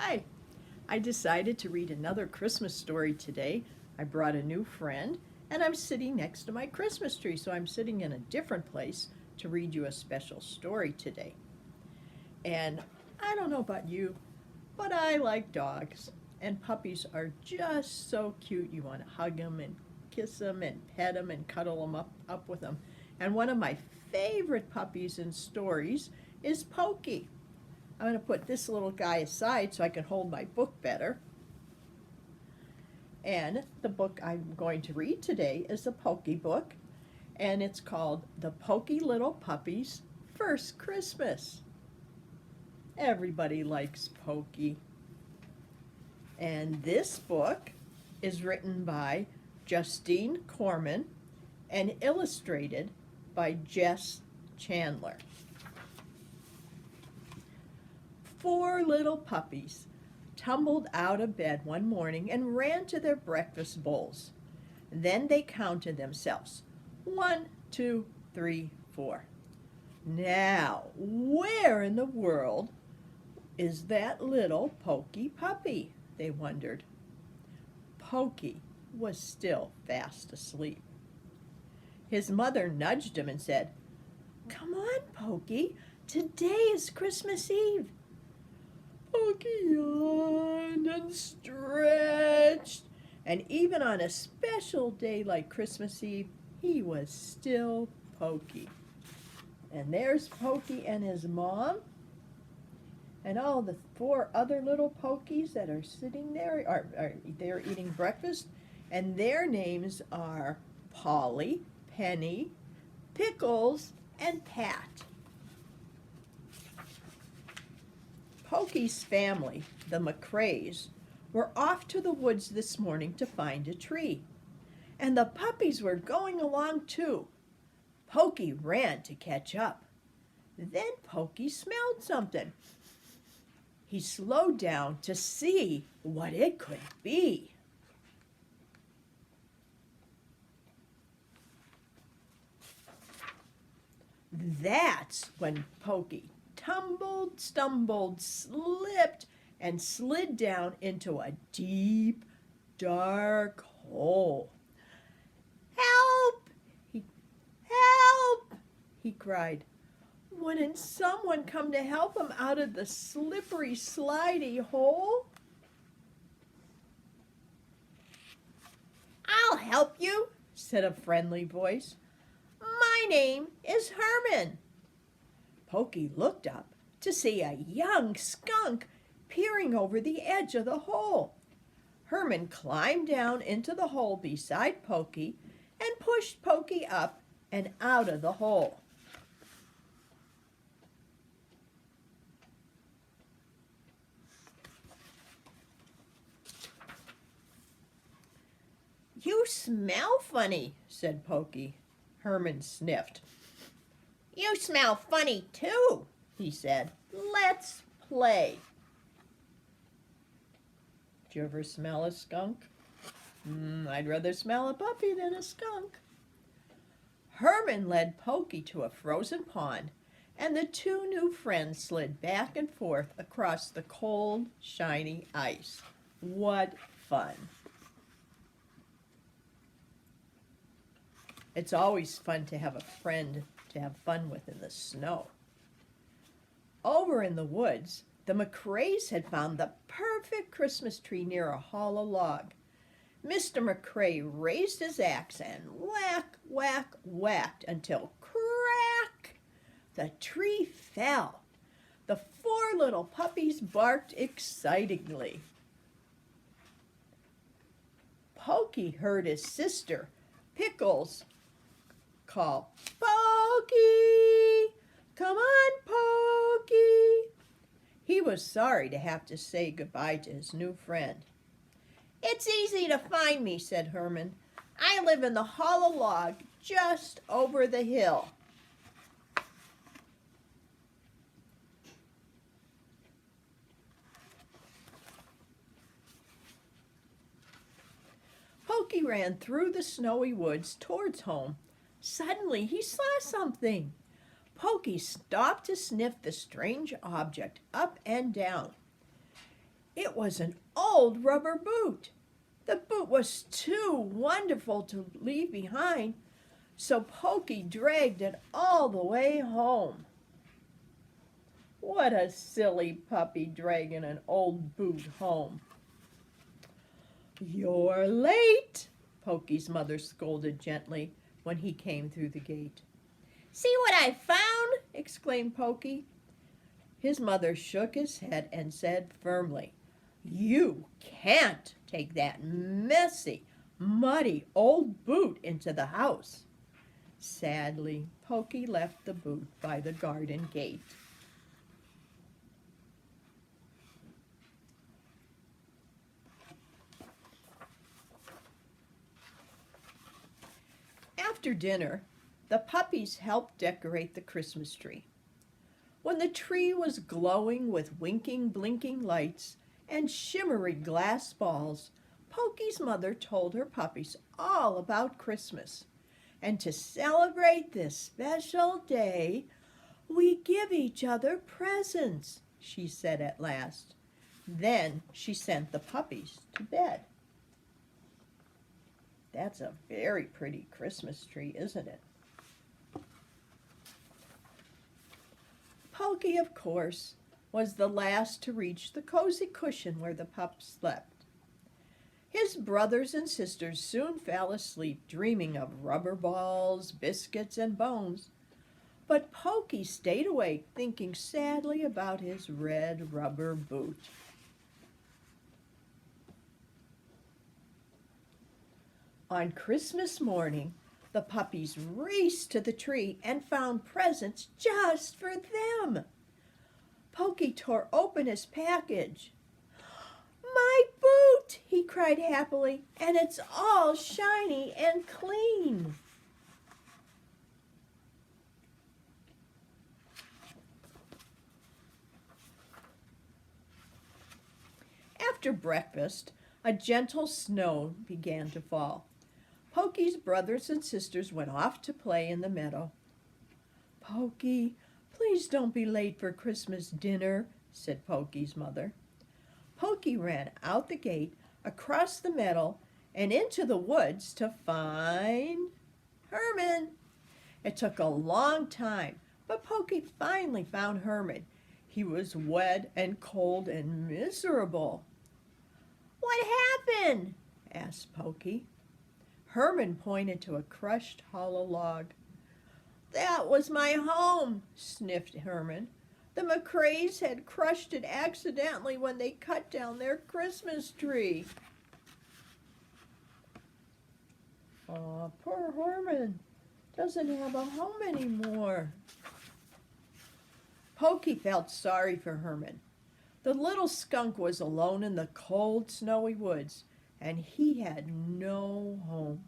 Hi, I decided to read another Christmas story today. I brought a new friend and I'm sitting next to my Christmas tree, so I'm sitting in a different place to read you a special story today. And I don't know about you, but I like dogs, and puppies are just so cute. You want to hug them and kiss them and pet them and cuddle them up with them. And one of my favorite puppies in stories is Poky. I'm going to put this little guy aside so I can hold my book better. And the book I'm going to read today is a Poky book, and it's called The Poky Little Puppy's First Christmas. Everybody likes Poky. And this book is written by Justine Korman and illustrated by Jess Chandler. Four little puppies tumbled out of bed one morning and ran to their breakfast bowls. Then they counted themselves. 1, 2, 3, 4. Now, where in the world is that little Poky puppy? They wondered. Poky was still fast asleep. His mother nudged him and said, "Come on, Poky, today is Christmas Eve." Poky yawned and stretched, and even on a special day like Christmas Eve, he was still Poky. And there's Poky and his mom, and all the four other little Pokies that are sitting there they're eating breakfast, and their names are Polly, Penny, Pickles, and Pat. Poky's family, the McCraes, were off to the woods this morning to find a tree, and the puppies were going along too. Poky ran to catch up. Then Poky smelled something. He slowed down to see what it could be. That's when Poky tumbled, stumbled, slipped, and slid down into a deep, dark hole. "Help! Help!" he cried. Wouldn't someone come to help him out of the slippery, slidey hole? "I'll help you," said a friendly voice. "My name is Herman." Poky looked up to see a young skunk peering over the edge of the hole. Herman climbed down into the hole beside Poky and pushed Poky up and out of the hole. "You smell funny," said Poky. Herman sniffed. "You smell funny too," he said. "Let's play." Did you ever smell a skunk? I'd rather smell a puppy than a skunk. Herman led Poky to a frozen pond, and the two new friends slid back and forth across the cold, shiny ice. What fun! It's always fun to have a friend to have fun with in the snow. Over in the woods, the McCraes had found the perfect Christmas tree near a hollow log. Mr. McCrae raised his axe and whack, whack, whacked until crack! The tree fell. The four little puppies barked excitingly. Poky heard his sister, Pickles, call, "Poky! Come on, Poky!" He was sorry to have to say goodbye to his new friend. "It's easy to find me," said Herman. "I live in the hollow log just over the hill." Poky ran through the snowy woods towards home. Suddenly he saw something. Poky stopped to sniff the strange object up and down. It was an old rubber boot. The boot was too wonderful to leave behind, so Poky dragged it all the way home. What a silly puppy dragging an old boot home. "You're late," Poky's mother scolded gently when he came through the gate. "See what I found?" exclaimed Poky. His mother shook his head and said firmly, "You can't take that messy, muddy old boot into the house." Sadly, Poky left the boot by the garden gate. After dinner, the puppies helped decorate the Christmas tree. When the tree was glowing with winking, blinking lights and shimmery glass balls, Poky's mother told her puppies all about Christmas. And to celebrate this special day, we give each other presents, she said at last. Then she sent the puppies to bed. That's a very pretty Christmas tree, isn't it? Poky, of course, was the last to reach the cozy cushion where the pups slept. His brothers and sisters soon fell asleep dreaming of rubber balls, biscuits, and bones, but Poky stayed awake thinking sadly about his red rubber boot. On Christmas morning, the puppies raced to the tree and found presents just for them. Poky tore open his package. "My boot!" he cried happily, "and it's all shiny and clean." After breakfast, a gentle snow began to fall. Poky's brothers and sisters went off to play in the meadow. "Poky, please don't be late for Christmas dinner," said Poky's mother. Poky ran out the gate, across the meadow, and into the woods to find Herman. It took a long time, but Poky finally found Herman. He was wet and cold and miserable. "What happened?" asked Poky. Herman pointed to a crushed hollow log. "That was my home," sniffed Herman. "The McCraes had crushed it accidentally when they cut down their Christmas tree." "Aw, poor Herman doesn't have a home anymore." Poky felt sorry for Herman. The little skunk was alone in the cold, snowy woods, and he had no home.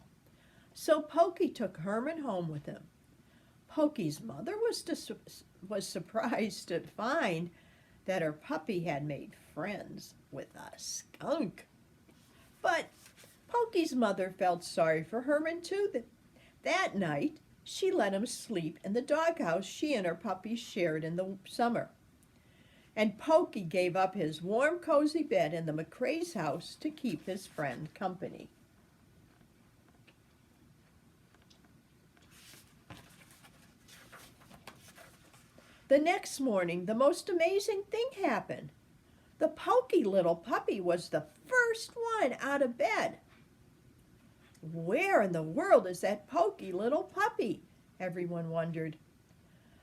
So Poky took Herman home with him. Poky's mother was surprised to find that her puppy had made friends with a skunk. But Poky's mother felt sorry for Herman too. That night, she let him sleep in the doghouse she and her puppy shared in the summer. And Poky gave up his warm, cozy bed in the McCrae's house to keep his friend company. The next morning, the most amazing thing happened. The Poky little puppy was the first one out of bed. "Where in the world is that Poky little puppy?" everyone wondered.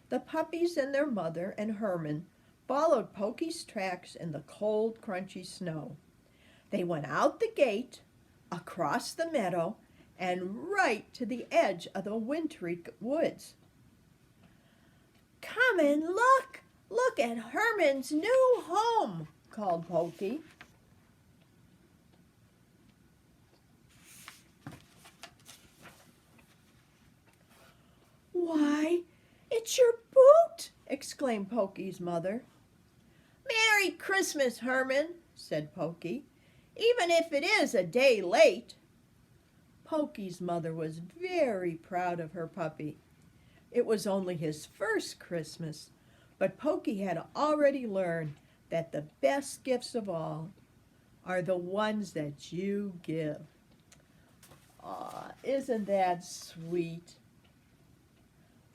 The puppies and their mother and Herman followed Poky's tracks in the cold, crunchy snow. They went out the gate, across the meadow, and right to the edge of the wintry woods. "Come and look! Look at Herman's new home!" called Poky. "Why, it's your boot!" exclaimed Poky's mother. "Merry Christmas, Herman," said Poky, "even if it is a day late." Poky's mother was very proud of her puppy. It was only his first Christmas, but Poky had already learned that the best gifts of all are the ones that you give. Aw, isn't that sweet?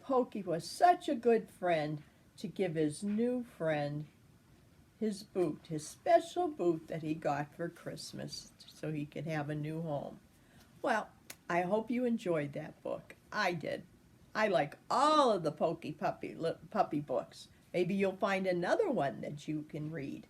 Poky was such a good friend to give his new friend his boot, his special boot that he got for Christmas so he could have a new home. Well, I hope you enjoyed that book. I did. I like all of the Poky puppy books. Maybe you'll find another one that you can read.